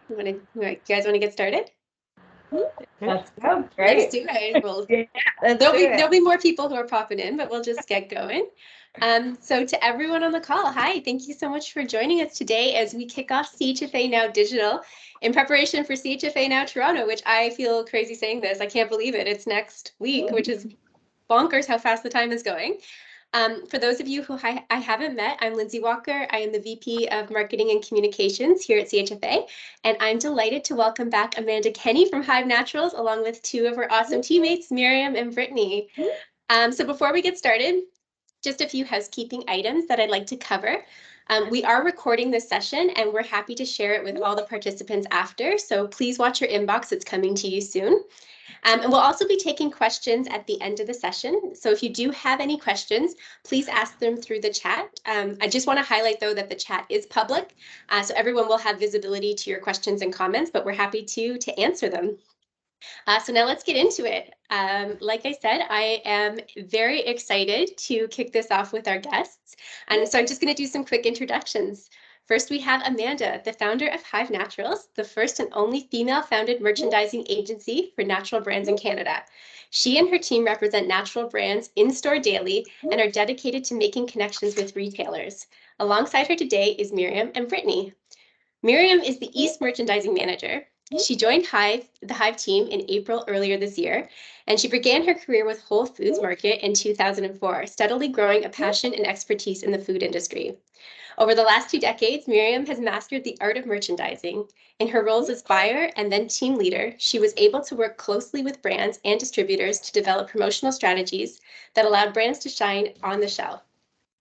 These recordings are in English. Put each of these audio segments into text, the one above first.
You guys want to get started? Let's go. Let's Great. do it. Well, Let's there'll be more people who are popping in, but we'll just get going. So to everyone on the call, hi, thank you so much for joining us today as we kick off CHFA Now Digital in preparation for CHFA Now Toronto, which I feel crazy saying this. I can't believe it. It's next week, which is bonkers how fast the time is going. For those of you who I haven't met, I'm Lindsay Walker. I am the VP of Marketing and Communications here at CHFA, and I'm delighted to welcome back Amanda Kenny from Hive Naturals, along with two of her awesome teammates, Miriam and Brittany. So before we get started, just a few housekeeping items that I'd like to cover. We are recording this session and we're happy to share it with all the participants after, so please watch your inbox, it's coming to you soon. And we'll also be taking questions at the end of the session. So if you do have any questions, please ask them through the chat. I just want to highlight, though, that the chat is public, so everyone will have visibility to your questions and comments, but we're happy to answer them. So now let's get into it. Like I said, I am very excited to kick this off with our guests. And so I'm just going to do some quick introductions. First, we have Amanda, the founder of Hive Naturals, the first and only female-founded merchandising agency for natural brands in Canada. She and her team represent natural brands in-store daily and are dedicated to making connections with retailers. Alongside her today is Miriam and Brittany. Miriam is the East Merchandising Manager. She joined the Hive team in April earlier this year, and she began her career with Whole Foods Market in 2004, steadily growing a passion and expertise in the food industry. Over the last 2 decades, Miriam has mastered the art of merchandising. In her roles as buyer and then team leader, she was able to work closely with brands and distributors to develop promotional strategies that allowed brands to shine on the shelf.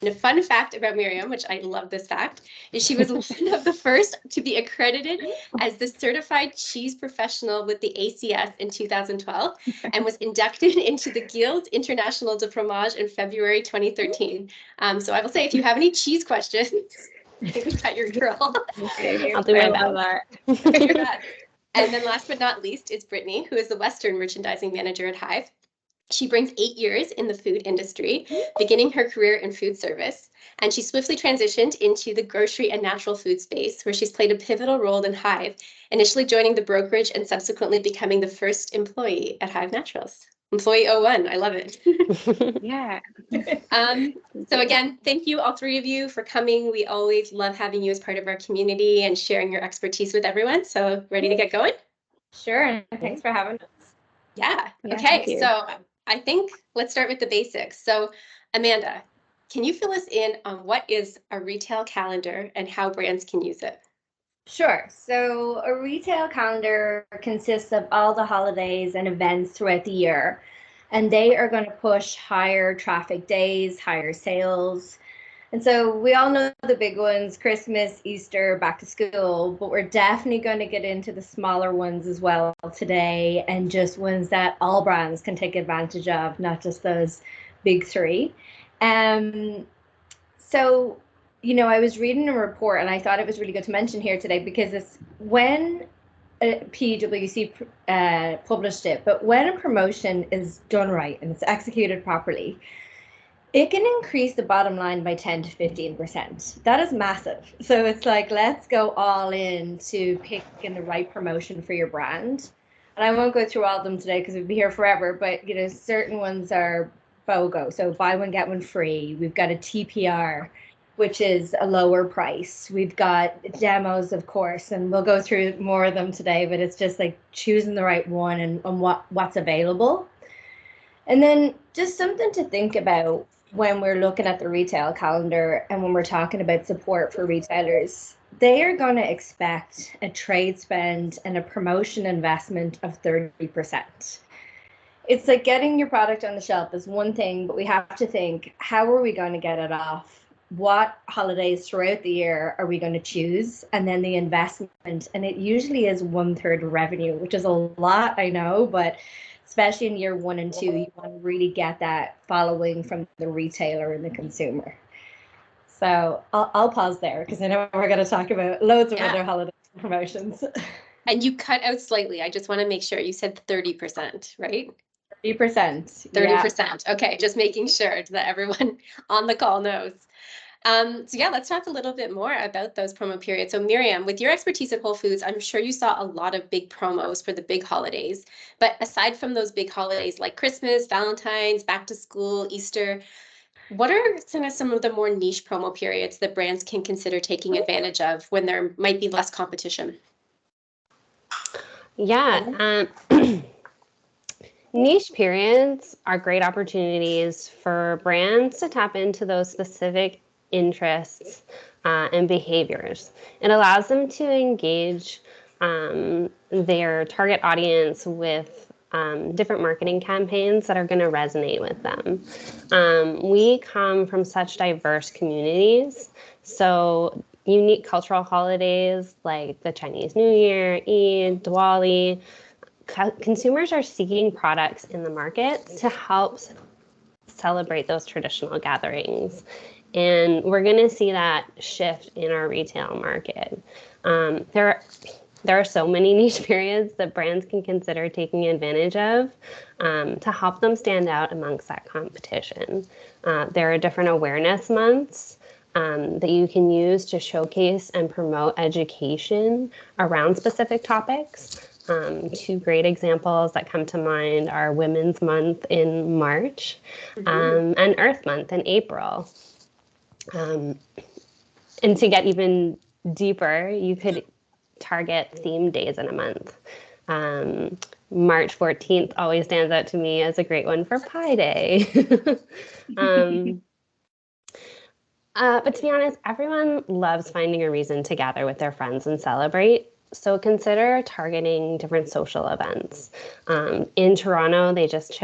And a fun fact about Miriam, which I love this fact, is she was one of the first to be accredited as the certified cheese professional with the ACS in 2012 and was inducted into the Guild International de Fromage in February 2013. So I will say, if you have any cheese questions, we've got your girl. I'll do my best. And then last but not least is Brittany, who is the Western Merchandising Manager at Hive. She brings 8 years in the food industry, beginning her career in food service, and she swiftly transitioned into the grocery and natural food space, where she's played a pivotal role in Hive, initially joining the brokerage and subsequently becoming the first employee at Hive Naturals. Employee 01, I love it. Yeah. So again, thank you, all three of you, for coming. We always love having you as part of our community and sharing your expertise with everyone. So ready to get going? Sure, and thanks for having us. Yeah. Okay, so I think let's start with the basics. So Amanda, can you fill us in on what is a retail calendar and how brands can use it? Sure. So a retail calendar consists of all the holidays and events throughout the year, and they are going to push higher traffic days, higher sales. And so we all know the big ones, Christmas, Easter, back to school, but we're definitely going to get into the smaller ones as well today, and just ones that all brands can take advantage of, not just those big three. So, I was reading a report and I thought it was really good to mention here today, because it's when PwC published it, but when a promotion is done right and it's executed properly, it can increase the bottom line by 10 to 15%. That is massive. So it's like, let's go all in to picking the right promotion for your brand. And I won't go through all of them today because we'd be here forever, but certain ones are BOGO. So buy one, get one free. We've got a TPR, which is a lower price. We've got demos, of course, and we'll go through more of them today, but it's just like choosing the right one and what's available. And then just something to think about when we're looking at the retail calendar and when we're talking about support for retailers. They are going to expect a trade spend and a promotion investment of 30%. It's like getting your product on the shelf is one thing, but we have to think, how are we going to get it off? What holidays throughout the year are we going to choose? And then the investment, and it usually is 1/3 of revenue, which is a lot, I know, but especially in year 1 and 2, you want to really get that following from the retailer and the consumer. So I'll pause there because I know we're going to talk about loads of other holiday promotions. And you cut out slightly. I just want to make sure you said 30%, right? 30%. 30%. Okay, just making sure that everyone on the call knows. So yeah, let's talk a little bit more about those promo periods. So Miriam, with your expertise at Whole Foods, I'm sure you saw a lot of big promos for the big holidays. But aside from those big holidays like Christmas, Valentine's, back to school, Easter, what are some of the more niche promo periods that brands can consider taking advantage of when there might be less competition? Yeah, niche periods are great opportunities for brands to tap into those specific interests and behaviors. It allows them to engage their target audience with different marketing campaigns that are going to resonate with them. We come from such diverse communities, so unique cultural holidays like the Chinese New Year, Eid, Diwali, consumers are seeking products in the market to help celebrate those traditional gatherings. And we're going to see that shift in our retail market. There are so many niche periods that brands can consider taking advantage of to help them stand out amongst that competition. There are different awareness months that you can use to showcase and promote education around specific topics. Two great examples that come to mind are Women's Month in March and Earth Month in April. And to get even deeper, you could target themed days in a month. March 14th always stands out to me as a great one for Pi Day. But to be honest, everyone loves finding a reason to gather with their friends and celebrate. So consider targeting different social events. In Toronto, they just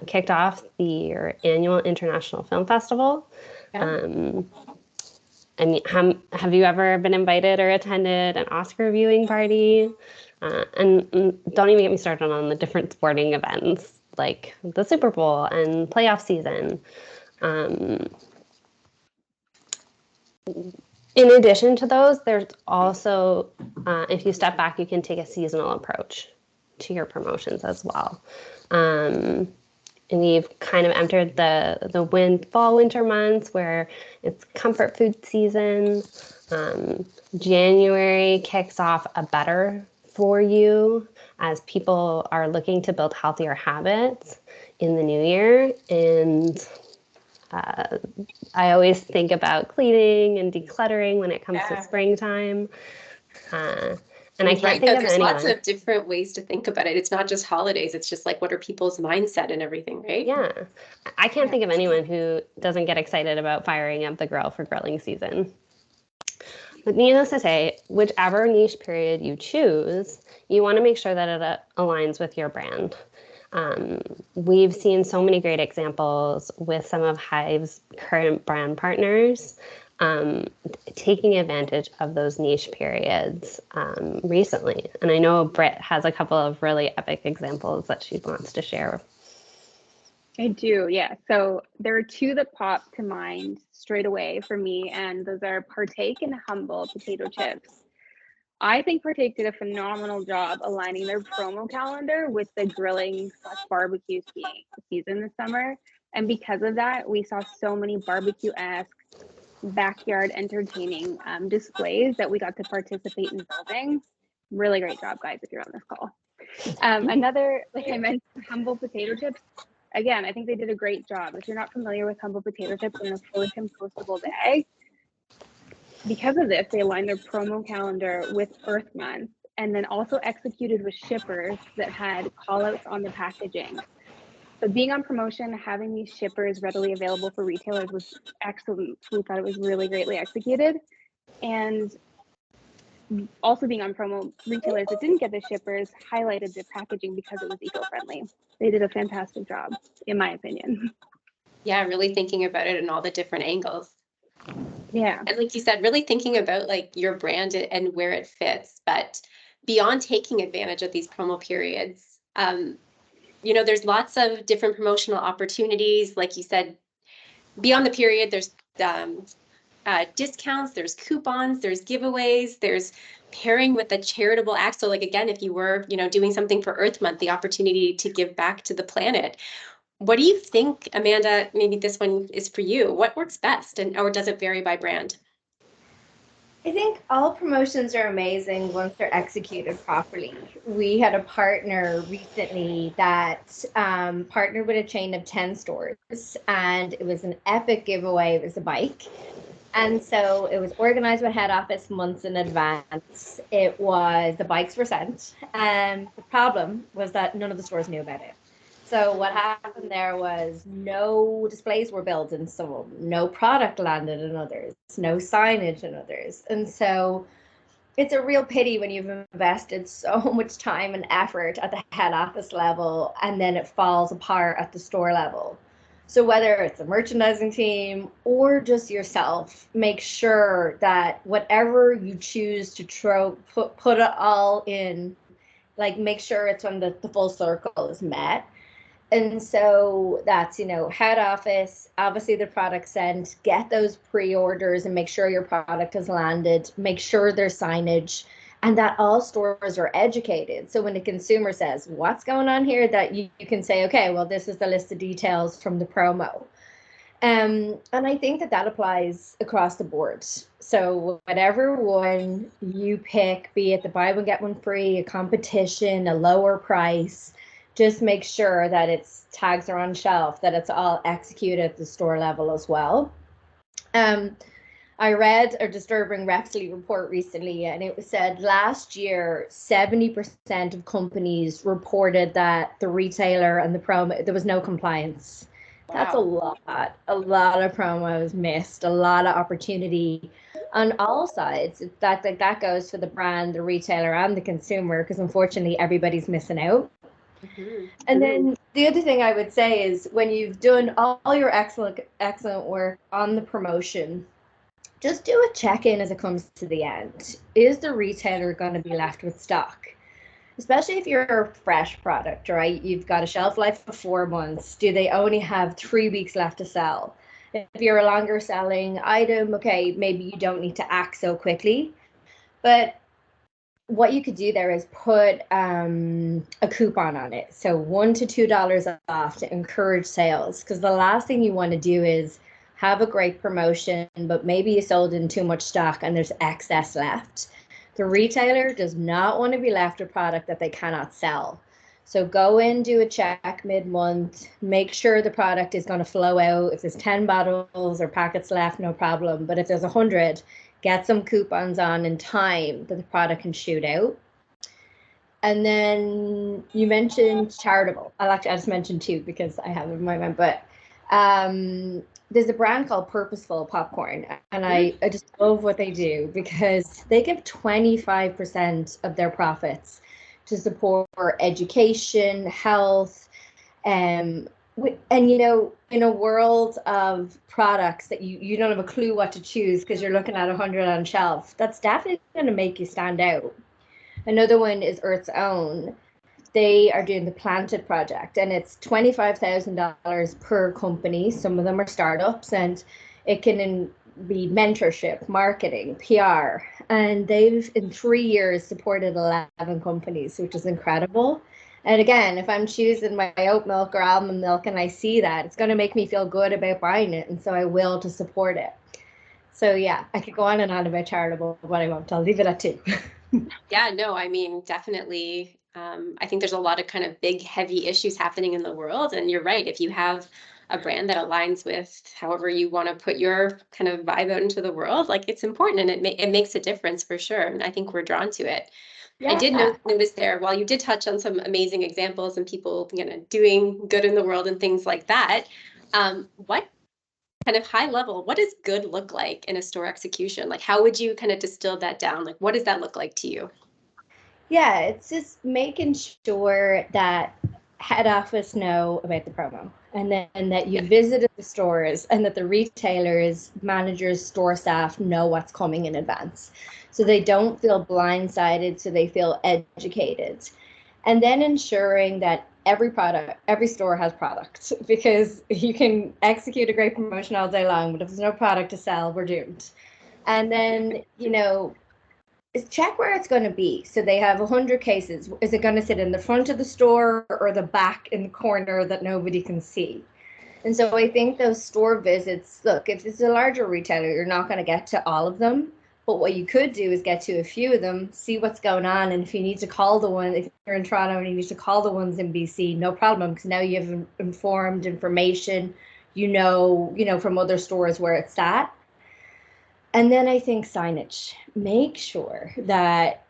kicked off the annual International Film Festival. Yeah. I mean, have you ever been invited or attended an Oscar viewing party? And don't even get me started on the different sporting events like the Super Bowl and playoff season. In addition to those, there's also, if you step back, you can take a seasonal approach to your promotions as well. And we've kind of entered the fall-winter months where it's comfort food season. January kicks off a better for you as people are looking to build healthier habits in the new year. And I always think about cleaning and decluttering when it comes to springtime. And I can't think of there's anyone. Lots of different ways to think about it. It's not just holidays. It's just like, what are people's mindset and everything, right? Yeah. I can't think of anyone who doesn't get excited about firing up the grill for grilling season. But needless to say, whichever niche period you choose, you want to make sure that it aligns with your brand. We've seen so many great examples with some of Hive's current brand partners taking advantage of those niche periods recently. And I know Britt has a couple of really epic examples that she wants to share. I do, yeah. So there are two that pop to mind straight away for me, and those are Partake and Humble potato chips. I think Partake did a phenomenal job aligning their promo calendar with the grilling / barbecue season this summer. And because of that, we saw so many barbecue-esque backyard entertaining displays that we got to participate in building. Really great job, guys, if you're on this call. Another, like I mentioned, Humble potato chips. Again, I think they did a great job. If you're not familiar with Humble potato chips in a fully compostable bag, because of this, they aligned their promo calendar with Earth Month and then also executed with shippers that had callouts on the packaging. So being on promotion, having these shippers readily available for retailers was excellent. We thought it was really greatly executed. And also being on promo, retailers that didn't get the shippers highlighted the packaging because it was eco-friendly. They did a fantastic job, in my opinion. Yeah, really thinking about it in all the different angles. Yeah. And like you said, really thinking about like your brand and where it fits. But beyond taking advantage of these promo periods, there's lots of different promotional opportunities. Like you said, beyond the period, there's discounts, there's coupons, there's giveaways, there's pairing with a charitable act. So like, again, if you were, doing something for Earth Month, the opportunity to give back to the planet. What do you think, Amanda, maybe this one is for you, what works best, or does it vary by brand? I think all promotions are amazing once they're executed properly. We had a partner recently that partnered with a chain of 10 stores, and it was an epic giveaway. It was a bike. And so it was organized with head office months in advance. The bikes were sent. And the problem was that none of the stores knew about it. So what happened there was no displays were built in some, no product landed in others, no signage in others. And so it's a real pity when you've invested so much time and effort at the head office level and then it falls apart at the store level. So whether it's a merchandising team or just yourself, make sure that whatever you choose to put it all in, like make sure it's when the full circle is met. And so that's, head office, obviously the product sent, get those pre-orders and make sure your product has landed, make sure there's signage, and that all stores are educated. So when the consumer says, what's going on here, that you can say, okay, well, this is the list of details from the promo. And I think that applies across the board. So whatever one you pick, be it the buy one, get one free, a competition, a lower price, just make sure that its tags are on shelf, that it's all executed at the store level as well. I read a disturbing Repsol report recently, and it said last year 70% of companies reported that the retailer and the promo, there was no compliance. Wow. That's a lot of promos missed, a lot of opportunity on all sides. That goes for the brand, the retailer, and the consumer, because unfortunately everybody's missing out. Mm-hmm. And then the other thing I would say is when you've done all your excellent work on the promotion, just do a check-in as it comes to the end. Is the retailer going to be left with stock? Especially if you're a fresh product, right? You've got a shelf life of 4 months. Do they only have 3 weeks left to sell? If you're a longer selling item, okay, maybe you don't need to act so quickly. But what you could do there is put a coupon on it. So $1 to $2 off to encourage sales. Because the last thing you want to do is have a great promotion, but maybe you sold in too much stock and there's excess left. The retailer does not want to be left a product that they cannot sell. So go in, do a check mid-month, make sure the product is going to flow out. If there's 10 bottles or packets left, no problem. But if there's 100, get some coupons on in time that the product can shoot out. And then you mentioned charitable. I just mentioned two because I have it in my mind, but there's a brand called Purposeful Popcorn, and I just love what they do because they give 25% of their profits to support education, health, and in a world of products that you don't have a clue what to choose because you're looking at 100 on shelf, that's definitely going to make you stand out. Another one is Earth's Own. They are doing the Planted Project, and it's $25,000 per company. Some of them are startups, and it can be mentorship, marketing, PR. And they've, in 3 years, supported 11 companies, which is incredible. And again, if I'm choosing my oat milk or almond milk and I see that, it's going to make me feel good about buying it. And so I will to support it. So yeah, I could go on and on about charitable, but I won't. I'll leave it at 2. Yeah, no, I mean, definitely. I think there's a lot of kind of big, heavy issues happening in the world. And you're right. If you have a brand that aligns with however you want to put your kind of vibe out into the world, like it's important and it makes a difference for sure. And I think we're drawn to it. Yeah. I did notice there, while you did touch on some amazing examples and people doing good in the world and things like that, what kind of high level, what does good look like in a store execution? Like, how would you kind of distill that down? Like, what does that look like to you? Yeah, it's just making sure that head office know about the promo and that you visited the stores and that the retailers, managers, store staff know what's coming in advance. So they don't feel blindsided, so they feel educated. And then ensuring that every store has products, because you can execute a great promotion all day long, but if there's no product to sell, we're doomed. And then, check where it's going to be. So they have 100 cases. Is it going to sit in the front of the store or the back in the corner that nobody can see? And so I think those store visits, look, if it's a larger retailer, you're not going to get to all of them. But what you could do is get to a few of them, see what's going on. And if you need to call the one, if you're in Toronto and you need to call the ones in BC, no problem, because now you have informed information, you know, from other stores where it's at. And then I think signage. Make sure that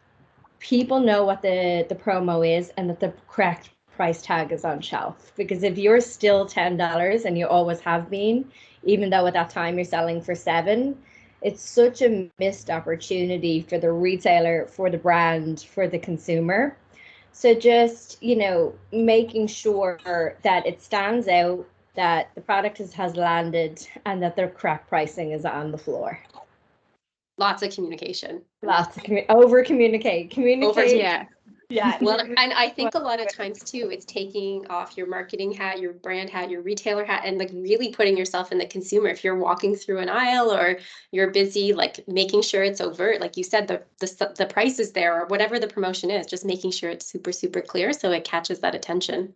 people know what the promo is and that the correct price tag is on shelf. Because if you're still $10 and you always have been, even though at that time you're selling for $7, it's such a missed opportunity for the retailer, for the brand, for the consumer. So just, making sure that it stands out, that the product has landed, and that the correct pricing is on the floor. Lots of communication. Lots of over communicate. Yeah. Well, and I think a lot of times too, it's taking off your marketing hat, your brand hat, your retailer hat, and like really putting yourself in the consumer. If you're walking through an aisle or you're busy, like making sure it's overt, like you said, the price is there or whatever the promotion is, just making sure it's super, super clear so it catches that attention.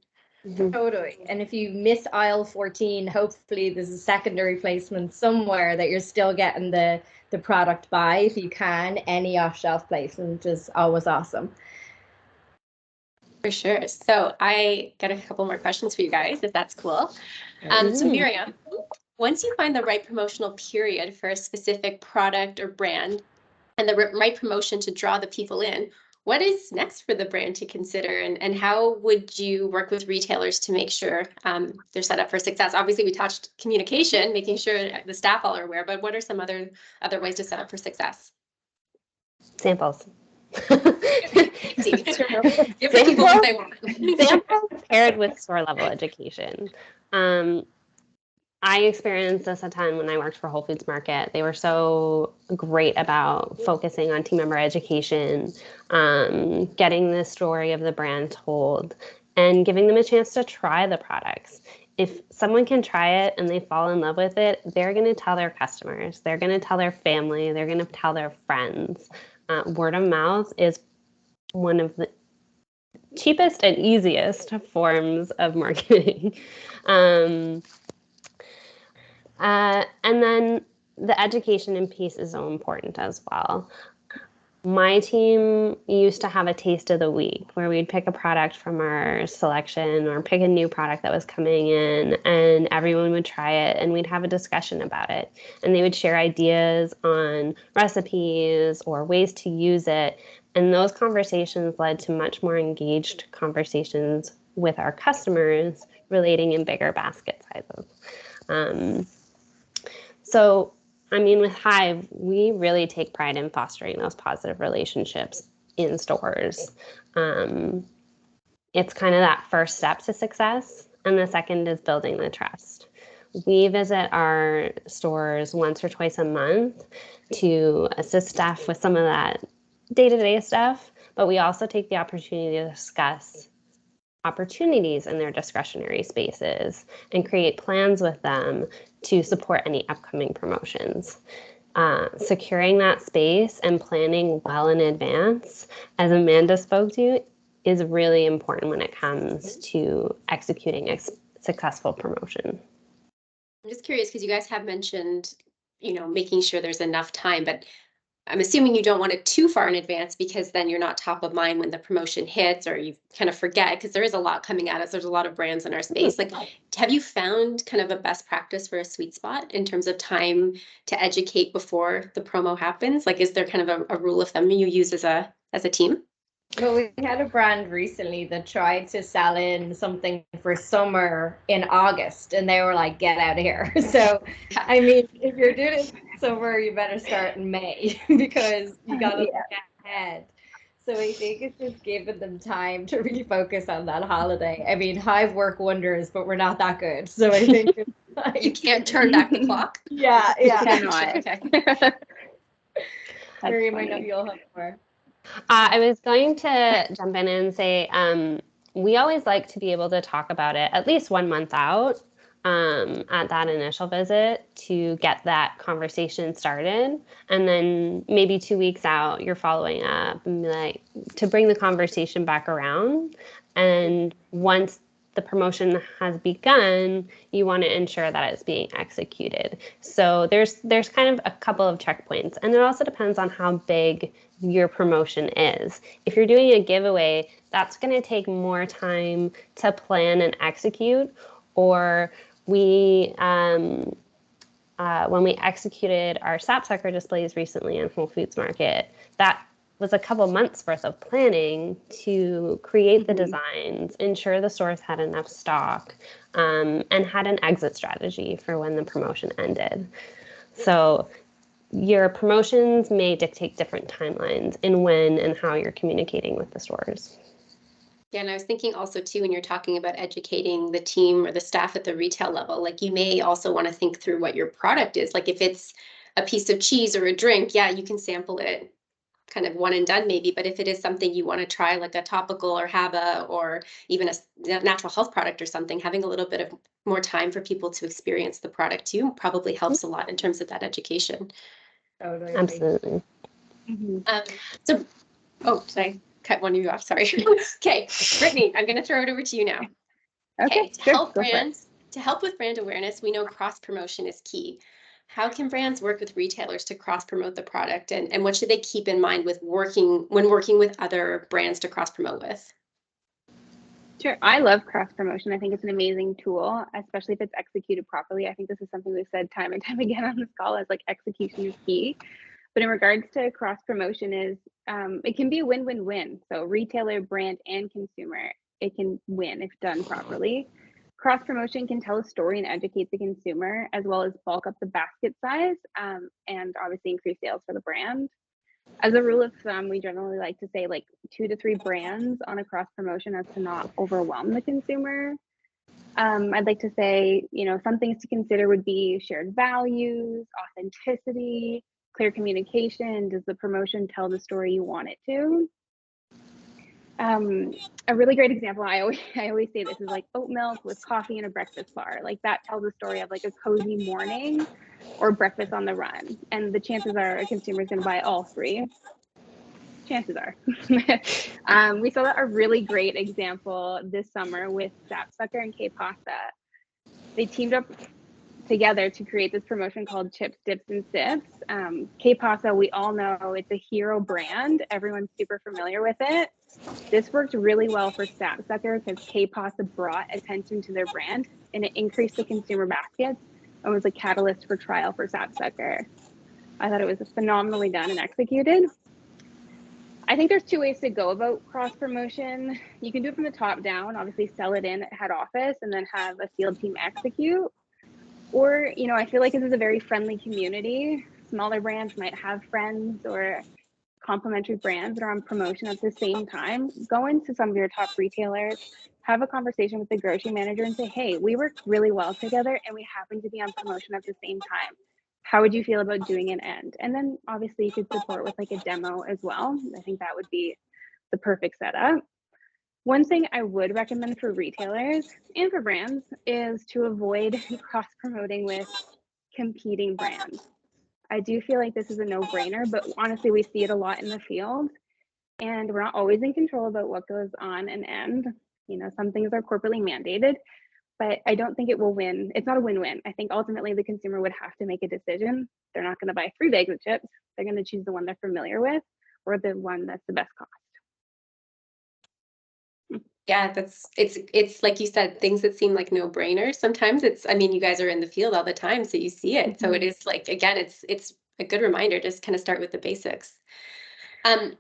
Totally. And if you miss aisle 14, hopefully there's a secondary placement somewhere that you're still getting the product by. If you can, any off-shelf placement is always awesome. For sure. So I got a couple more questions for you guys, if that's cool. So Miriam, once you find the right promotional period for a specific product or brand and the right promotion to draw the people in, what is next for the brand to consider, and how would you work with retailers to make sure they're set up for success? Obviously, we touched communication, making sure the staff all are aware, but what are some other ways to set up for success? Samples. Give the people what they want. Samples paired with store level education. I experienced this a ton when I worked for Whole Foods Market. They were so great about focusing on team member education, getting the story of the brand told, and giving them a chance to try the products. If someone can try it and they fall in love with it, they're going to tell their customers, they're going to tell their family, they're going to tell their friends. Word of mouth is one of the cheapest and easiest forms of marketing. And then the education and piece is so important as well. My team used to have a taste of the week where we'd pick a product from our selection or pick a new product that was coming in, and everyone would try it and we'd have a discussion about it. And they would share ideas on recipes or ways to use it. And those conversations led to much more engaged conversations with our customers relating in bigger basket sizes. So, I mean, with Hive, we really take pride in fostering those positive relationships in stores. It's kind of that first step to success. And the second is building the trust. We visit our stores once or twice a month to assist staff with some of that day-to-day stuff, but we also take the opportunity to discuss opportunities in their discretionary spaces and create plans with them to support any upcoming promotions. Securing that space and planning well in advance, as Amanda spoke to, is really important when it comes to executing a successful promotion. I'm just curious because you guys have mentioned, making sure there's enough time, but I'm assuming you don't want it too far in advance because then you're not top of mind when the promotion hits, or you kind of forget, because there is a lot coming at us. There's a lot of brands in our space. Like, have you found kind of a best practice for a sweet spot in terms of time to educate before the promo happens? Like, is there kind of a rule of thumb you use as a team? Well, we had a brand recently that tried to sell in something for summer in August, and they were like, get out of here. So, I mean, if you're doing it summer, you better start in May because you got to look ahead. So I think it's just giving them time to really focus on that holiday. I mean, Hive work wonders, but we're not that good. So I think it's like, you can't turn back the clock. Yeah. Cannot. Okay. Miriam, I know you'll have more. I was going to jump in and say we always like to be able to talk about it at least 1 month out. at that initial visit to get that conversation started. And then maybe 2 weeks out, you're following up and like to bring the conversation back around. And once the promotion has begun, you want to ensure that it's being executed. So there's kind of a couple of checkpoints, and it also depends on how big your promotion is. If you're doing a giveaway, that's going to take more time to plan and execute. Or we when we executed our sapsucker displays recently in Whole Foods Market, that was a couple months worth of planning to create the designs, ensure the stores had enough stock, and had an exit strategy for when the promotion ended. So your promotions may dictate different timelines in when and how you're communicating with the stores. Yeah, and I was thinking also too, when you're talking about educating the team or the staff at the retail level, like you may also want to think through what your product is. Like if it's a piece of cheese or a drink, yeah, you can sample it kind of one and done maybe, but if it is something you want to try, like a topical or HABA or even a natural health product or something, having a little bit of more time for people to experience the product too probably helps a lot in terms of that education. Totally. Absolutely. So, oh, did I cut one of you off? Sorry. Okay, Brittany, I'm going to throw it over to you now. Okay, To sure, help go for it. brands, to help with brand awareness, we know cross promotion is key. How can brands work with retailers to cross promote the product, and what should they keep in mind with working with other brands to cross promote with? Sure. I love cross promotion. I think it's an amazing tool, especially if it's executed properly. I think this is something we've said time and time again on this call is like execution is key. But in regards to cross promotion is it can be a win-win-win. So retailer, brand, and consumer, it can win if done properly. Cross promotion can tell a story and educate the consumer, as well as bulk up the basket size and obviously increase sales for the brand. As a rule of thumb, we generally like to say like 2 to 3 brands on a cross promotion as to not overwhelm the consumer. I'd like to say, some things to consider would be shared values, authenticity, clear communication. Does the promotion tell the story you want it to? A really great example, I always say this is like oat milk with coffee and a breakfast bar. Like that tells a story of like a cozy morning or breakfast on the run. And the chances are a consumer is going to buy all three. Chances are. We saw a really great example this summer with Sapsucker and K-Pasta. They teamed up together to create this promotion called Chips, Dips, and Sips. K-Pasta, we all know it's a hero brand. Everyone's super familiar with it. This worked really well for Sapsucker because K-Pasta brought attention to their brand and it increased the consumer baskets and was a catalyst for trial for Sapsucker. I thought it was phenomenally done and executed. I think there's 2 ways to go about cross promotion. You can do it from the top down, obviously sell it in at head office and then have a field team execute. Or, I feel like this is a very friendly community. Smaller brands might have friends or complementary brands that are on promotion at the same time. Go into some of your top retailers, have a conversation with the grocery manager and say, hey, we work really well together and we happen to be on promotion at the same time. How would you feel about doing an end? And then obviously you could support with like a demo as well. I think that would be the perfect setup. One thing I would recommend for retailers and for brands is to avoid cross promoting with competing brands. I do feel like this is a no-brainer, but honestly, we see it a lot in the field and we're not always in control about what goes on and end. Some things are corporately mandated, but I don't think it will win. It's not a win-win. I think ultimately the consumer would have to make a decision. They're not going to buy 3 bags of chips. They're going to choose the one they're familiar with or the one that's the best cost. Yeah, it's like you said, things that seem like no-brainers. Sometimes you guys are in the field all the time, so you see it. So it is like, again, it's a good reminder, just kind of start with the basics. And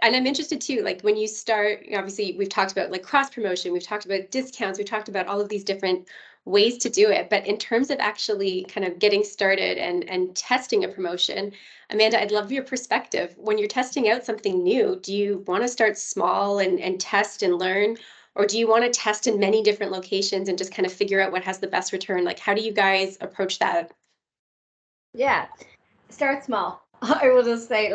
I'm interested too, like when you start, obviously we've talked about like cross promotion, we've talked about discounts, we've talked about all of these different ways to do it. But in terms of actually kind of getting started and testing a promotion, Amanda, I'd love your perspective. When you're testing out something new, do you want to start small and test and learn? Or do you want to test in many different locations and just kind of figure out what has the best return? Like, how do you guys approach that? Yeah, start small. I will just say,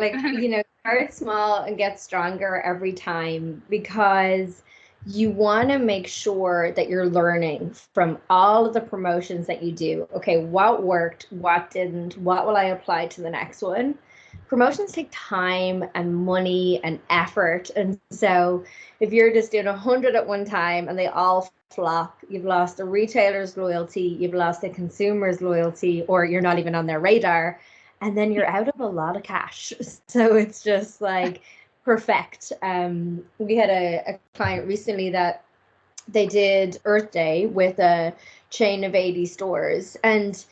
start small and get stronger every time because you want to make sure that you're learning from all of the promotions that you do. Okay, what worked, what didn't, what will I apply to the next one? Promotions take time and money and effort. And so if you're just doing 100 at one time and they all flop, you've lost the retailer's loyalty, you've lost the consumer's loyalty, or you're not even on their radar. And then you're out of a lot of cash. So it's just like, perfect. We had a client recently that they did Earth Day with a chain of 80 stores, and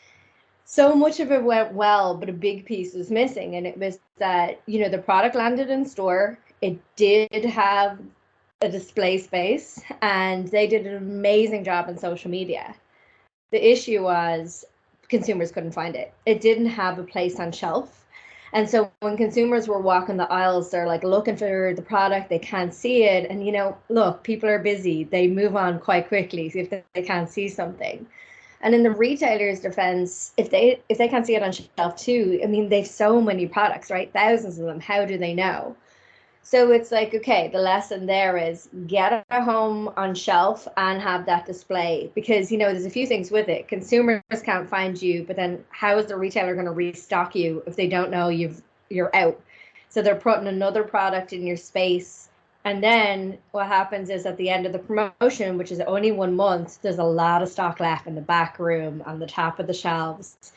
so much of it went well, but a big piece was missing. And it was that, the product landed in store. It did have a display space, and they did an amazing job on social media. The issue was consumers couldn't find it. It didn't have a place on shelf. And so when consumers were walking the aisles, they're like looking for the product, they can't see it. And, look, people are busy. They move on quite quickly if they can't see something. And in the retailer's defense, if they can't see it on shelf too, I mean, they've so many products, right? Thousands of them. How do they know? So it's like, okay, the lesson there is get a home on shelf and have that display, because, there's a few things with it. Consumers can't find you, but then how is the retailer going to restock you if they don't know you're out? So they're putting another product in your space. And then what happens is at the end of the promotion, which is only 1 month, there's a lot of stock left in the back room, on the top of the shelves.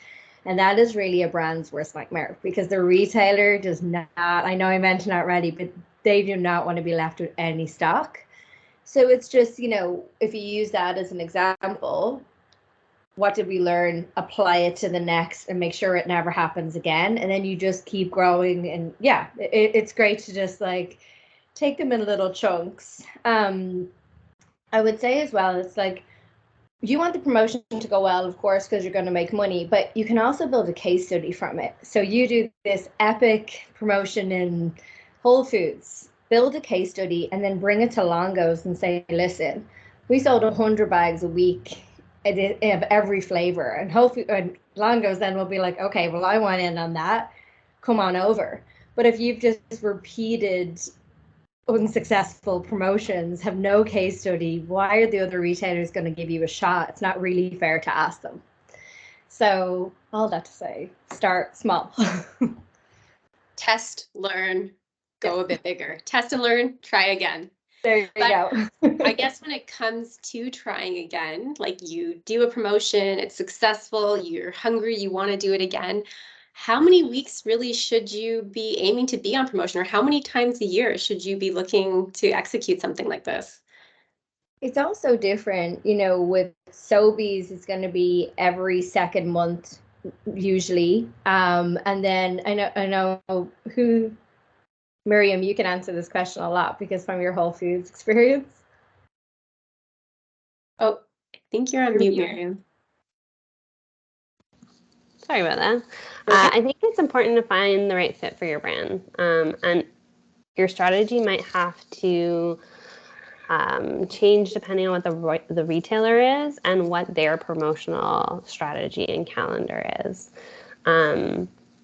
And that is really a brand's worst nightmare, because the retailer does not, I know I mentioned that already, but they do not want to be left with any stock. So it's just, if you use that as an example, what did we learn? Apply it to the next and make sure it never happens again. And then you just keep growing. And yeah, it's great to just like take them in little chunks. I would say as well, it's like, you want the promotion to go well, of course, because you're going to make money, but you can also build a case study from it. So you do this epic promotion in Whole Foods, build a case study, and then bring it to Longo's and say, listen, we sold 100 bags a week of every flavor. And Longo's then will be like, okay, well, I want in on that. Come on over. But if you've just repeated unsuccessful promotions, have no case study, why are the other retailers going to give you a shot? It's not really fair to ask them. So all that to say, start small. Test, learn, go a bit bigger. Test and learn, try again. There you go. I guess when it comes to trying again, like you do a promotion, it's successful, you're hungry, you want to do it again. How many weeks really should you be aiming to be on promotion, or how many times a year should you be looking to execute something like this? It's also different, with Sobeys, it's going to be every second month usually. And then I know who, Miriam, you can answer this question a lot because from your Whole Foods experience. Oh, I think you're on mute, Miriam. Sorry about that. I think it's important to find the right fit for your brand. And your strategy might have to change depending on what the retailer is and what their promotional strategy and calendar is.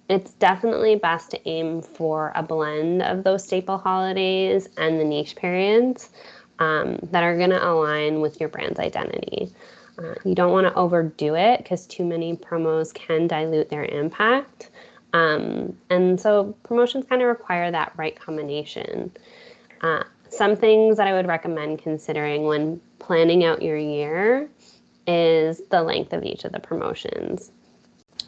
It's definitely best to aim for a blend of those staple holidays and the niche periods that are going to align with your brand's identity. You don't want to overdo it because too many promos can dilute their impact. And so promotions kind of require that right combination. Some things that I would recommend considering when planning out your year is the length of each of the promotions.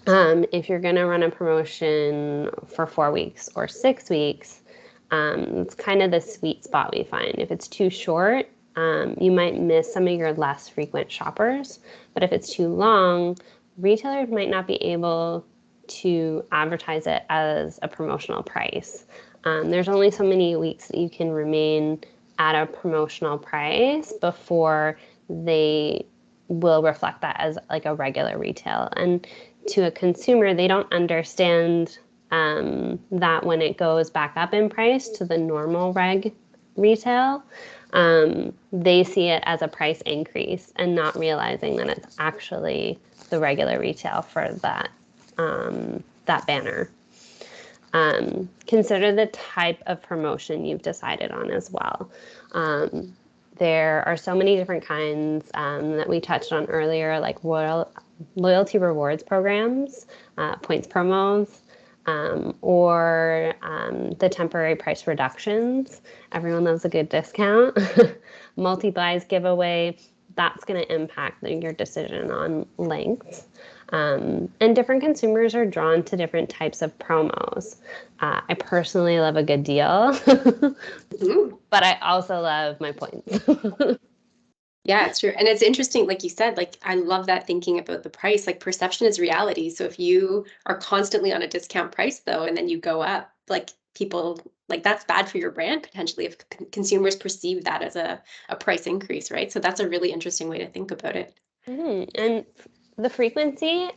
If you're going to run a promotion for 4 weeks or 6 weeks, it's kind of the sweet spot we find. If it's too short, you might miss some of your less frequent shoppers. But if it's too long, retailers might not be able to advertise it as a promotional price. There's only so many weeks that you can remain at a promotional price before they will reflect that as like a regular retail. And to a consumer, they don't understand that when it goes back up in price to the normal reg retail, they see it as a price increase and not realizing that it's actually the regular retail for that banner. Consider the type of promotion you've decided on as well. There are so many different kinds that we touched on earlier, like loyalty rewards programs, points promos, or the temporary price reductions. Everyone loves a good discount. Multi-buys giveaway, that's going to impact your decision on length. And different consumers are drawn to different types of promos. I personally love a good deal, but I also love my points. Yeah, it's true. And it's interesting, like you said, like I love that thinking about the price, like perception is reality. So if you are constantly on a discount price though, and then you go up, like people, like that's bad for your brand potentially if consumers perceive that as a price increase, right? So that's a really interesting way to think about it. And the frequency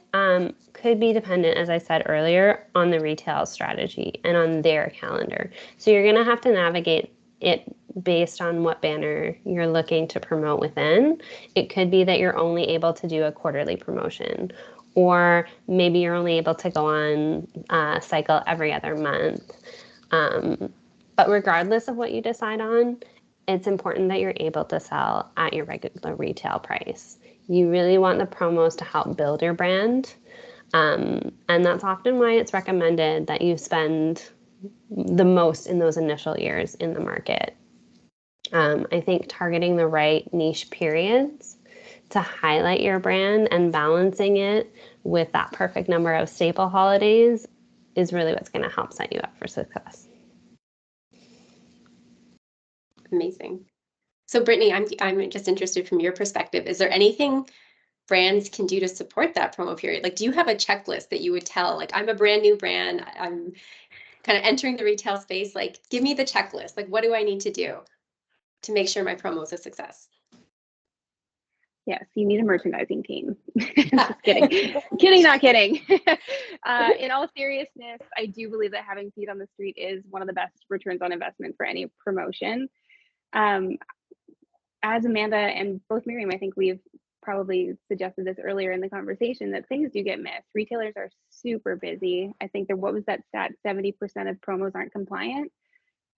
could be dependent, as I said earlier, on the retail strategy and on their calendar. So you're going to have to navigate it based on what banner you're looking to promote within. It could be that you're only able to do a quarterly promotion, or maybe you're only able to go on a cycle every other month. But regardless of what you decide on, it's important that you're able to sell at your regular retail price. You really want the promos to help build your brand. And that's often why it's recommended that you spend the most in those initial years in the market. I think targeting the right niche periods to highlight your brand and balancing it with that perfect number of staple holidays is really what's going to help set you up for success. Amazing. So Brittany, I'm just interested from your perspective. Is there anything brands can do to support that promo period? Like, do you have a checklist that you would tell, like, I'm a brand new brand, I'm kind of entering the retail space, like, give me the checklist. Like, what do I need to do to make sure my promo is a success? Yes, you need a merchandising team. Just kidding. Kidding, not kidding. In all seriousness, I do believe that having feet on the street is one of the best returns on investment for any promotion. As Amanda and both Miriam, I think we've probably suggested this earlier in the conversation, that things do get missed. Retailers are super busy. I think what was that stat? 70% of promos aren't compliant.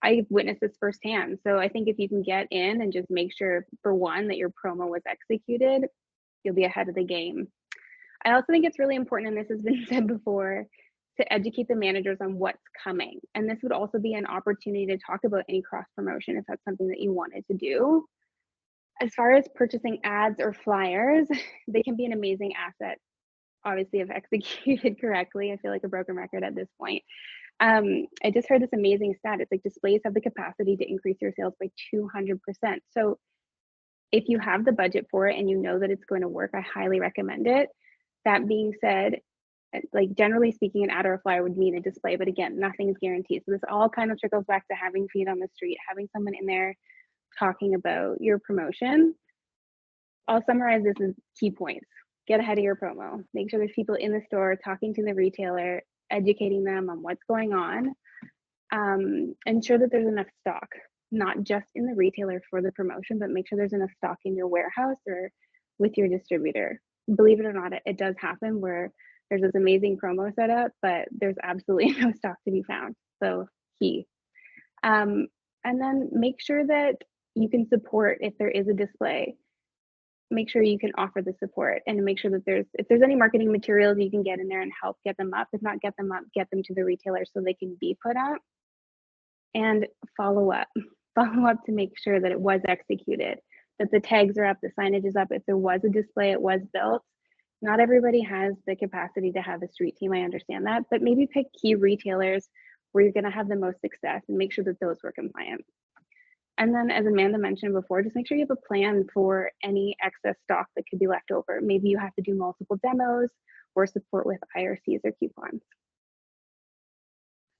I've witnessed this firsthand. So I think if you can get in and just make sure, for one, that your promo was executed, you'll be ahead of the game. I also think it's really important, and this has been said before, to educate the managers on what's coming. And this would also be an opportunity to talk about any cross promotion if that's something that you wanted to do. As far as purchasing ads or flyers, they can be an amazing asset, obviously, if executed correctly. I feel like a broken record at this point. I just heard this amazing stat. It's like displays have the capacity to increase your sales by 200%. So if you have the budget for it and you know that it's going to work, I highly recommend it. That being said, like generally speaking, an ad or a flyer would mean a display, but again, nothing's guaranteed. So this all kind of trickles back to having feet on the street, having someone in there talking about your promotion. I'll summarize this as key points. Get ahead of your promo. Make sure there's people in the store talking to the retailer, educating them on what's going on. Ensure that there's enough stock, not just in the retailer for the promotion, but make sure there's enough stock in your warehouse or with your distributor. Believe it or not, it does happen where there's this amazing promo set up, but there's absolutely no stock to be found. So key. And then make sure that you can support if there is a display. Make sure you can offer the support, and make sure that if there's any marketing materials you can get in there and help get them up. If not get them up, get them to the retailer so they can be put up. And follow up to make sure that it was executed, that the tags are up, the signage is up. If there was a display, it was built. Not everybody has the capacity to have a street team. I understand that, but maybe pick key retailers where you're going to have the most success and make sure that those were compliant. And then, as Amanda mentioned before, just make sure you have a plan for any excess stock that could be left over. Maybe you have to do multiple demos or support with IRCs or coupons.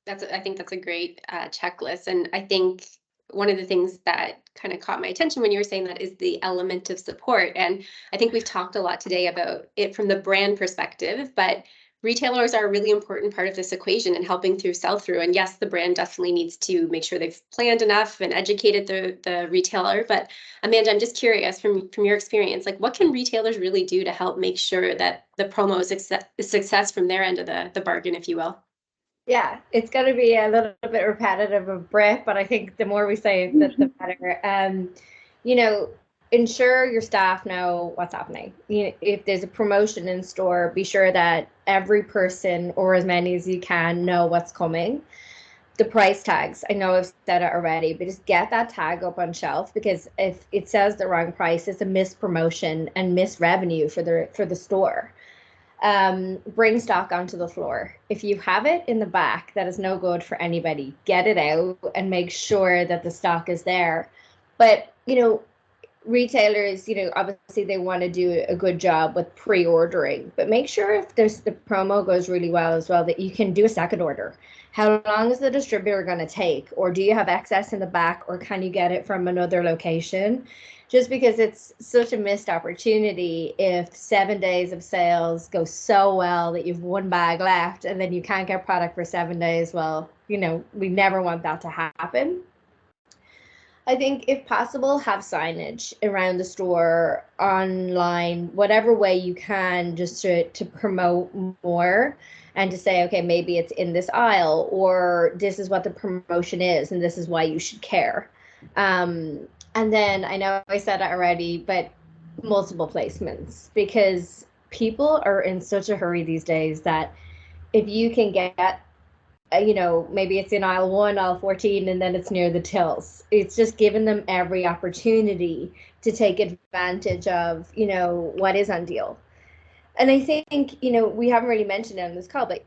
I think that's a great checklist. And I think one of the things that kind of caught my attention when you were saying that is the element of support. And I think we've talked a lot today about it from the brand perspective, but retailers are a really important part of this equation and helping through sell-through. And yes, the brand definitely needs to make sure they've planned enough and educated the retailer. But Amanda, I'm just curious from your experience, like what can retailers really do to help make sure that the promo is success from their end of the bargain, if you will? Yeah, it's going to be a little bit repetitive of breath, but I think the more we say it, the better. you know, ensure your staff know what's happening. You know, if there's a promotion in store, be sure that every person, or as many as you can, know what's coming. The price tags, I know I've said it already, but just get that tag up on shelf, because if it says the wrong price, it's a missed promotion and missed revenue for the store. Bring stock onto the floor. If you have it in the back, that is no good for anybody. Get it out and make sure that the stock is there. But, you know, retailers, you know, obviously they want to do a good job with pre-ordering, but make sure if the promo goes really well as well, that you can do a second order. How long is the distributor going to take? Or do you have excess in the back, or can you get it from another location? Just because it's such a missed opportunity if 7 days of sales go so well that you've one bag left and then you can't get product for 7 days. Well, you know, we never want that to happen. I think if possible, have signage around the store, online, whatever way you can, just to promote more, and to say, okay, maybe it's in this aisle, or this is what the promotion is and this is why you should care. And then I know I said it already, but multiple placements, because people are in such a hurry these days that if you can get, you know, maybe it's in aisle 1, aisle 14, and then it's near the tills. It's just giving them every opportunity to take advantage of, you know, what is on deal. And I think, you know, we haven't really mentioned it on this call, but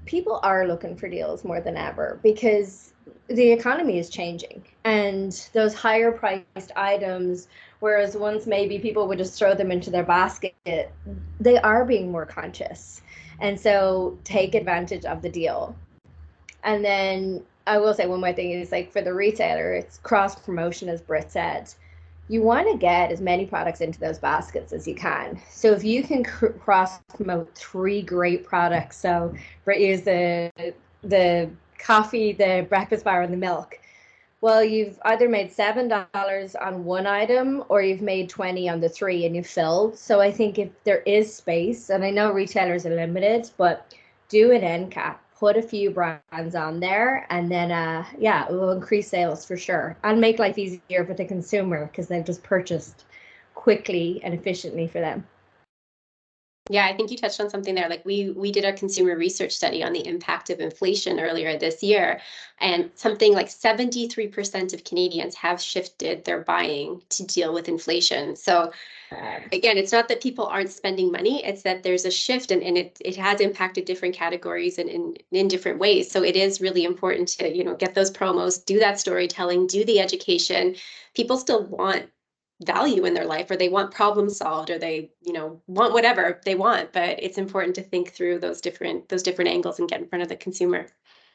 people are looking for deals more than ever, because the economy is changing, and those higher priced items, whereas once maybe people would just throw them into their basket, they are being more conscious. And so take advantage of the deal. And then I will say one more thing is, like, for the retailer, it's cross promotion, as Britt said. You want to get as many products into those baskets as you can. So if you can cross promote 3 great products, so Britt used the coffee, the breakfast bar, and the milk. Well, you've either made $7 on one item, or you've made 20 on the 3, and you've filled. So I think if there is space, and I know retailers are limited, but do an end cap, put a few brands on there, and then yeah, it will increase sales for sure, and make life easier for the consumer, because they've just purchased quickly and efficiently for them. Yeah, I think you touched on something there. Like, we did a consumer research study on the impact of inflation earlier this year, and something like 73% of Canadians have shifted their buying to deal with inflation. So again, it's not that people aren't spending money, it's that there's a shift, and it has impacted different categories and in different ways. So it is really important to, you know, get those promos, do that storytelling, do the education. People still want value in their life, or they want problems solved, or they, you know, want whatever they want, but it's important to think through those different angles and get in front of the consumer.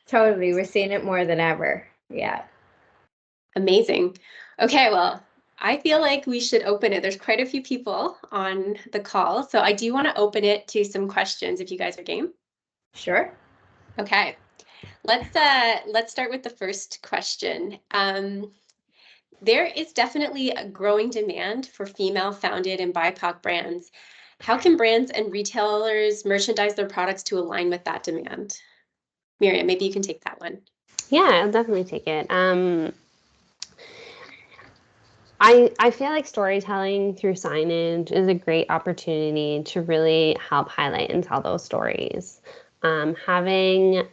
Totally, we're seeing it more than ever. Yeah. Amazing. Okay, well, I feel like we should open it. There's quite a few people on the call, so I do want to open it to some questions if you guys are game. Sure. Okay, let's start with the first question. There is definitely a growing demand for female-founded and BIPOC brands. How can brands and retailers merchandise their products to align with that demand? Miriam, maybe you can take that one. Yeah, I'll definitely take it. I feel like storytelling through signage is a great opportunity to really help highlight and tell those stories. Having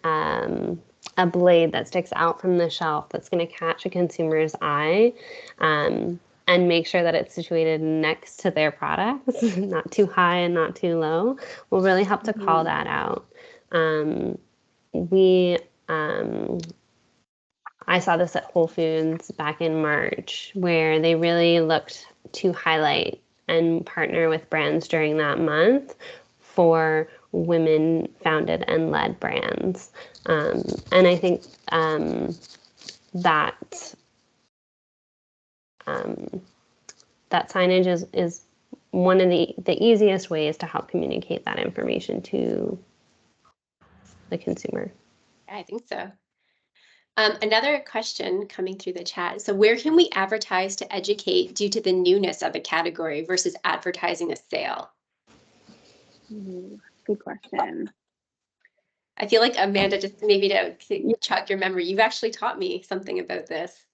a blade that sticks out from the shelf that's going to catch a consumer's eye, and make sure that it's situated next to their products, not too high and not too low, will really help to call that out. I saw this at Whole Foods back in March, where they really looked to highlight and partner with brands during that month for women-founded and led brands. And I think that signage is one of the easiest ways to help communicate that information to the consumer. I think so. Another question coming through the chat. So where can we advertise to educate due to the newness of a category versus advertising a sale? Good question. I feel like Amanda, just maybe to jog your memory, you've actually taught me something about this.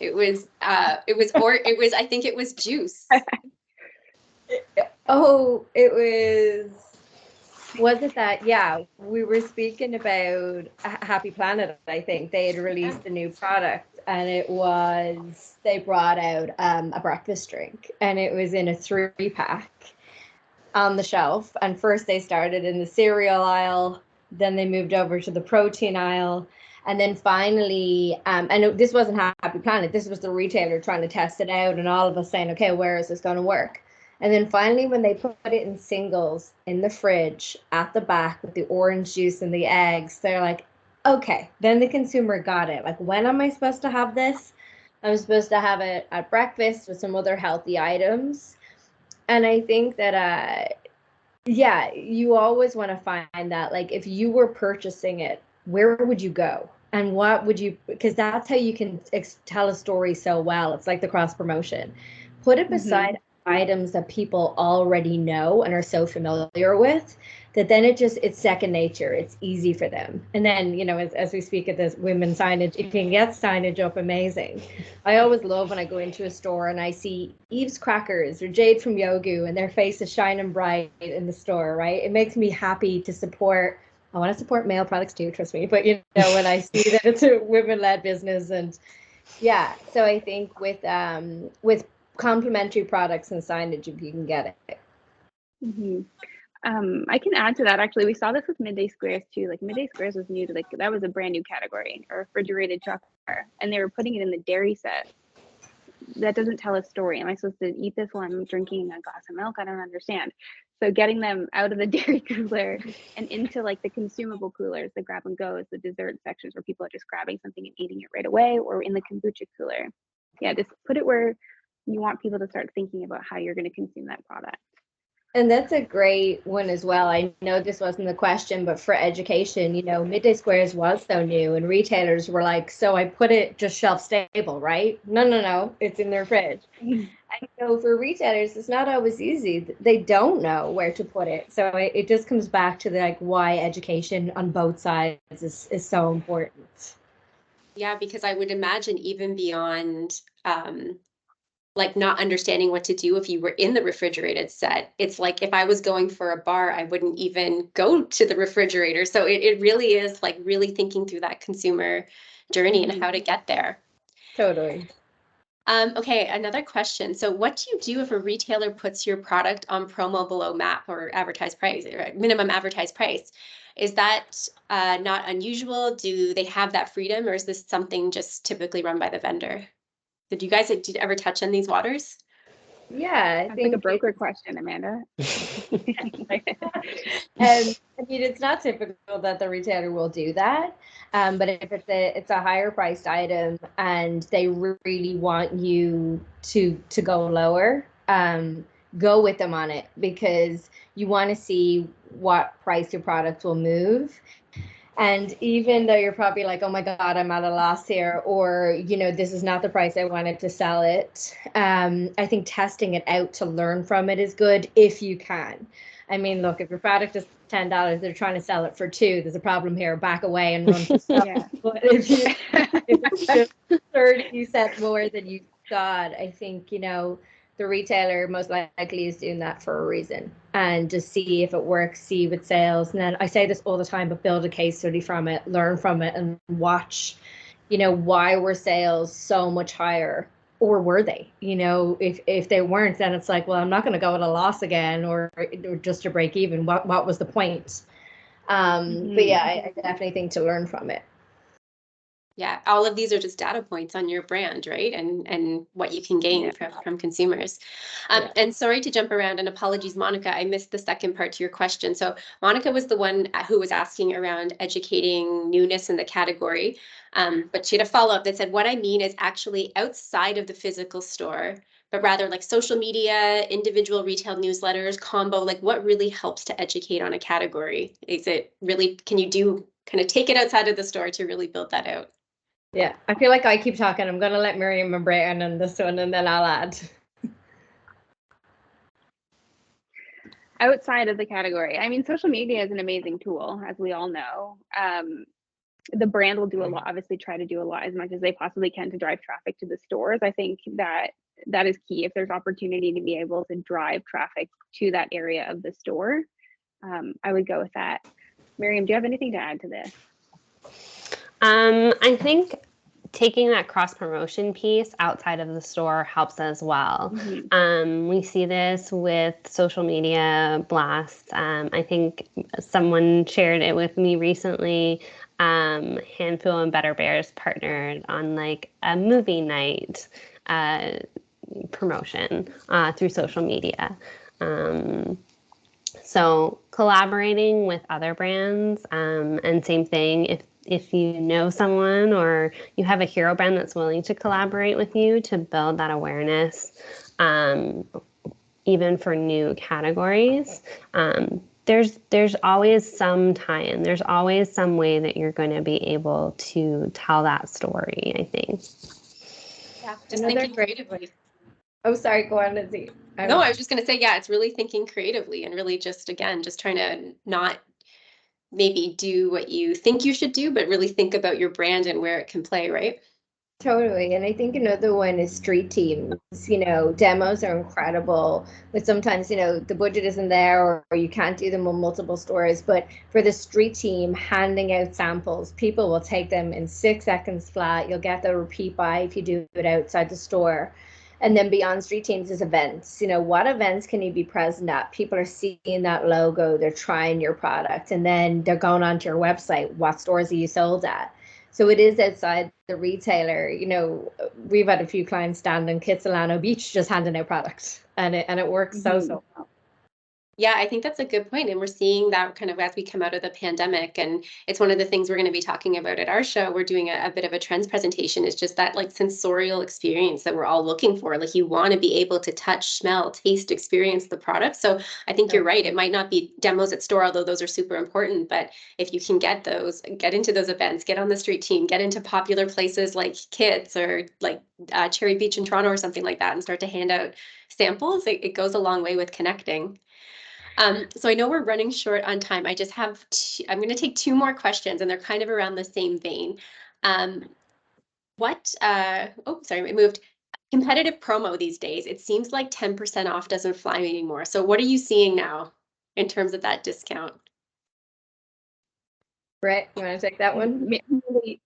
It was I think it was juice. Oh, was it that? Yeah, we were speaking about Happy Planet, I think. They had released a new product and they brought out a breakfast drink and it was in a 3-pack on the shelf. And first they started in the cereal aisle, then they moved over to the protein aisle. And then finally, this wasn't Happy Planet, this was the retailer trying to test it out and all of us saying, okay, where is this going to work? And then finally, when they put it in singles in the fridge at the back with the orange juice and the eggs, they're like, okay, then the consumer got it. Like, when am I supposed to have this? I'm supposed to have it at breakfast with some other healthy items. And I think that, yeah, you always want to find that, like, if you were purchasing it, where would you go? And what would you, because that's how you can tell a story so well. It's like the cross promotion. Put it beside items that people already know and are so familiar with that then it's second nature. It's easy for them. And then, you know, as we speak of this women's signage, you can get signage up amazing. I always love when I go into a store and I see Eve's Crackers or Jade from Yogu and their face is shining bright in the store, right? It makes me happy to support. I want to support male products too, trust me. But, you know, when I see that it's a women-led business, and yeah, so I think with complementary products and signage, if you can get it. I can add to that. Actually, we saw this with Midday Squares too. Like Midday Squares was new to, like, that was a brand new category, or refrigerated chocolate bar, and they were putting it in the dairy set. That doesn't tell a story. Am I supposed to eat this while I'm drinking a glass of milk? I don't understand. So getting them out of the dairy cooler and into like the consumable coolers, the grab and goes, the dessert sections where people are just grabbing something and eating it right away, or in the kombucha cooler. Yeah, just put it where you want people to start thinking about how you're going to consume that product. And that's a great one as well. I know this wasn't the question, but for education, you know, Midday Squares was so new and retailers were like, so I put it just shelf stable, right? No, it's in their fridge. And so for retailers, it's not always easy. They don't know where to put it. So it just comes back to like why education on both sides is so important. Yeah, because I would imagine even beyond like not understanding what to do if you were in the refrigerated set. It's like if I was going for a bar, I wouldn't even go to the refrigerator. So it really is like really thinking through that consumer journey and how to get there. Totally. Okay, another question. So what do you do if a retailer puts your product on promo below MAP or advertised price, or minimum advertised price? Is that not unusual? Do they have that freedom, or is this something just typically run by the vendor? Did you ever touch on these waters? Yeah, That's like a broker question, Amanda. And I mean, it's not typical that the retailer will do that. But if it's a higher priced item and they really want you to go lower, go with them on it, because you want to see what price your product will move. And even though you're probably like, oh my God, I'm at a loss here, or, you know, this is not the price I wanted to sell it. I think testing it out to learn from it is good if you can. I mean, look, if your product is $10, they're trying to sell it for $2. There's a problem here. Back away and run for stuff. Yeah. But if it's just 30 cents more than you thought, I think, you know, the retailer most likely is doing that for a reason, and just see if it works, see what sales. And then I say this all the time, but build a case study from it, learn from it, and watch, you know, why were sales so much higher, or were they? You know, if they weren't, then it's like, well, I'm not going to go at a loss again, or just to break even. What was the point? But yeah, I definitely think to learn from it. Yeah, all of these are just data points on your brand, right? And what you can gain from consumers. And sorry to jump around, and apologies, Monica, I missed the second part to your question. So Monica was the one who was asking around educating newness in the category. But she had a follow-up that said, what I mean is actually outside of the physical store, but rather like social media, individual retail newsletters, combo, like what really helps to educate on a category? Is it really, can you kind of take it outside of the store to really build that out? Yeah, I feel like I keep talking. I'm going to let Miriam and Brayton on this one, and then I'll add. Outside of the category, I mean, social media is an amazing tool, as we all know. the brand will do a lot, obviously try to do a lot as much as they possibly can to drive traffic to the stores. I think that is key. If there's opportunity to be able to drive traffic to that area of the store, I would go with that. Miriam, do you have anything to add to this? I think taking that cross promotion piece outside of the store helps as well. We see this with social media blasts. I think someone shared it with me recently. Handful and Better Bears partnered on like a movie night promotion through social media. So collaborating with other brands, and same thing, if you know someone or you have a hero brand that's willing to collaborate with you to build that awareness, even for new categories, there's always some tie-in. There's always some way that you're going to be able to tell that story, I think. Yeah, just thinking creatively. Oh, sorry, go on, Lizzie. No, I was just going to say, yeah, it's really thinking creatively and really just trying to not maybe do what you think you should do, but really think about your brand and where it can play, right? Totally. And I think another one is street teams. Demos are incredible, but sometimes, the budget isn't there or you can't do them on multiple stores. But for the street team, handing out samples, people will take them in 6 seconds flat. You'll get the repeat buy if you do it outside the store. And then beyond street teams is events. What events can you be present at? People are seeing that logo, they're trying your product, and then they're going onto your website. What stores are you sold at? So it is outside the retailer. We've had a few clients stand on Kitsilano Beach just handing out products, and it works so well. Yeah, I think that's a good point. And we're seeing that kind of as we come out of the pandemic. And it's one of the things we're going to be talking about at our show. We're doing a bit of a trends presentation. It's just that like sensorial experience that we're all looking for. Like you want to be able to touch, smell, taste, experience the product. So I think you're right. It might not be demos at store, although those are super important. But if you can get into those events, get on the street team, get into popular places like Kids or like Cherry Beach in Toronto or something like that and start to hand out samples, it goes a long way with connecting. So I know we're running short on time. I just have I'm going to take 2 more questions and they're kind of around the same vein. Sorry, I moved. Competitive promo these days. It seems like 10% off doesn't fly anymore. So what are you seeing now in terms of that discount? Brett, you want to take that one?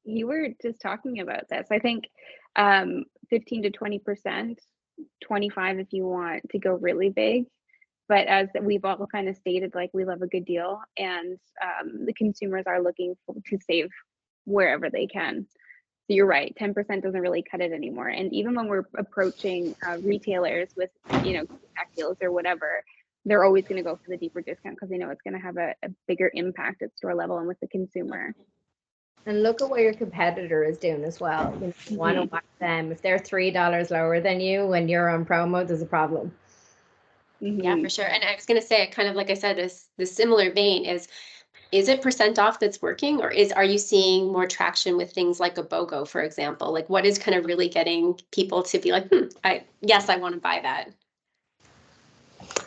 You were just talking about this. I think 15 to 20%, 25 if you want to go really big. But as we've all kind of stated, like we love a good deal, and the consumers are looking to save wherever they can. So you're right, 10% doesn't really cut it anymore. And even when we're approaching retailers with, pack deals or whatever, they're always going to go for the deeper discount because they know it's going to have a bigger impact at store level and with the consumer. And look at what your competitor is doing as well. You want to watch them. If they're $3 lower than you when you're on promo, there's a problem. Yeah, for sure. And I was going to say, kind of like I said, this similar vein is it % off that's working, or are you seeing more traction with things like a BOGO, for example? Like what is kind of really getting people to be like, I want to buy that?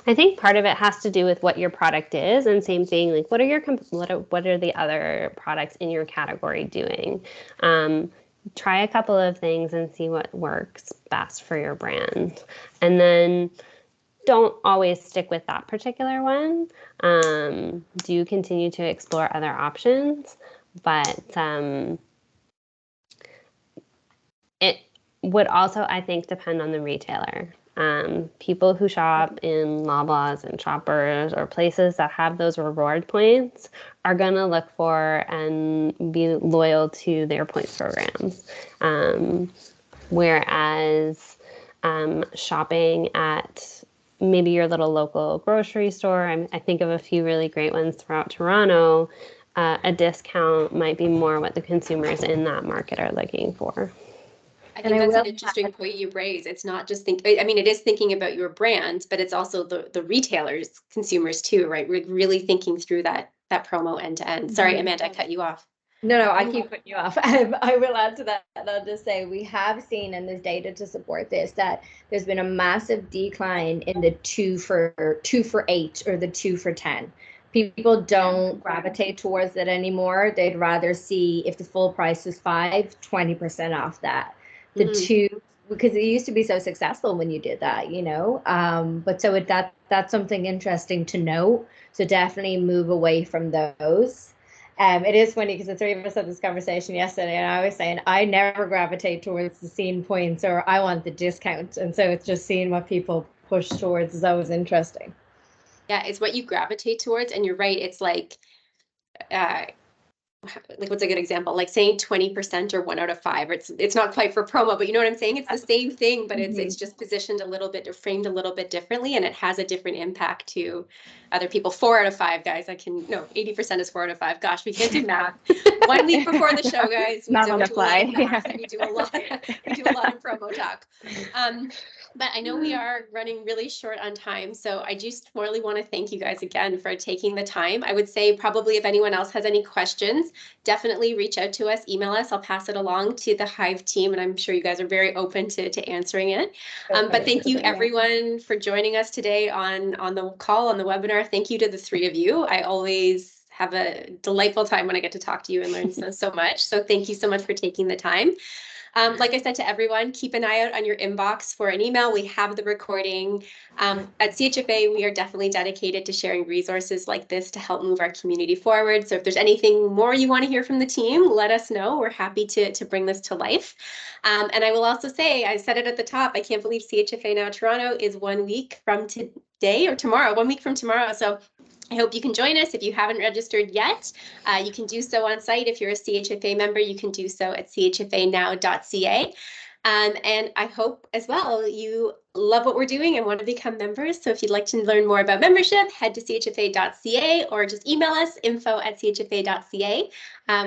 I think part of it has to do with what your product is, and same thing, like what are the other products in your category doing? Try a couple of things and see what works best for your brand, and then don't always stick with that particular one. Do continue to explore other options, but it would also, I think, depend on the retailer. People who shop in Loblaws and Shoppers or places that have those reward points are going to look for and be loyal to their points programs. Whereas shopping at maybe your little local grocery store, I think of a few really great ones throughout Toronto, a discount might be more what the consumers in that market are looking for. I think that's an interesting point you raise. It's not just it is thinking about your brand, but it's also the retailers, consumers too, right? We're really thinking through that promo end to end. Sorry, Amanda, I cut you off. No, I keep putting you off. I will add to that. I'll just say we have seen, and there's data to support this, that there's been a massive decline in the 2 for $8 or the 2 for $10. People don't gravitate towards it anymore. They'd rather see if the full price was 20% off that. The Mhm. two, because it used to be so successful when you did that, you know. But so that's something interesting to note. So definitely move away from those. It is funny because the three of us had this conversation yesterday, and I was saying I never gravitate towards the scene points, or I want the discount, and so it's just seeing what people push towards is always interesting. Yeah, it's what you gravitate towards, and you're right. It's like what's a good example? Like saying 20% or 1 out of 5. It's not quite for promo, but you know what I'm saying? It's the same thing, but it's just positioned a little bit or framed a little bit differently, and it has a different impact to other people. 4 out of 5, guys. 80% is 4 out of 5. Gosh, we can't do math. 1 week before the show, guys. We Not on don't the do a lot of fly. math. We do a lot. We do a lot of promo talk. But I know we are running really short on time, so I just really want to thank you guys again for taking the time. I would say probably if anyone else has any questions, definitely reach out to us, email us. I'll pass it along to the Hive team, and I'm sure you guys are very open to answering it. But thank you everyone for joining us today on the call, on the webinar. Thank you to the three of you. I always have a delightful time when I get to talk to you and learn so much. So thank you so much for taking the time. Like I said to everyone, keep an eye out on your inbox for an email. We have the recording. At CHFA, we are definitely dedicated to sharing resources like this to help move our community forward. So if there's anything more you want to hear from the team, let us know. We're happy to bring this to life. And I will also say, I said it at the top, I can't believe CHFA Now Toronto is 1 week from today or tomorrow, 1 week from tomorrow. So I hope you can join us. If you haven't registered yet, you can do so on site. If you're a CHFA member, you can do so at chfanow.ca. And I hope as well you love what we're doing and want to become members. So if you'd like to learn more about membership, head to chfa.ca or just email us info@chfa.ca.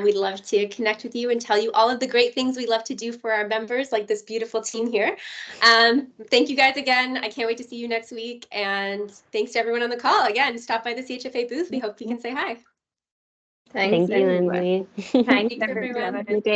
We'd love to connect with you and tell you all of the great things we love to do for our members, like this beautiful team here. Thank you guys again. I can't wait to see you next week. And thanks to everyone on the call. Again, stop by the CHFA booth. We hope you can say hi. Thanks, Thank you, Lindsay. Thanks, Thanks, everyone. Have a good day.